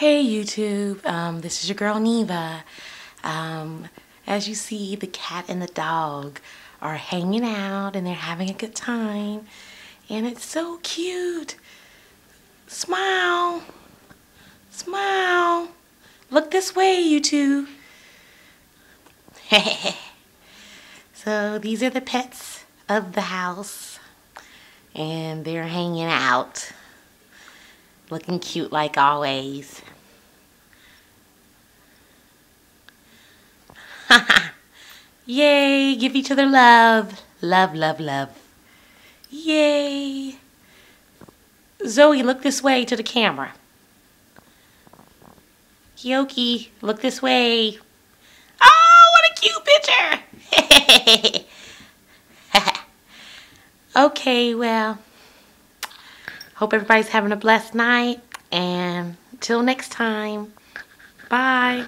Hey YouTube, this is your girl Neva. As you see, the cat and the dog are hanging out and they're having a good time. And it's so cute. Smile. Smile. Look this way, you two. So these are the pets of the house. And they're hanging out. Looking cute like always. Yay! Give each other love. Love, love, love. Yay! Zoe, look this way to the camera. Kyoki, look this way. Oh, what a cute picture! Okay, well, hope everybody's having a blessed night, and until next time, bye.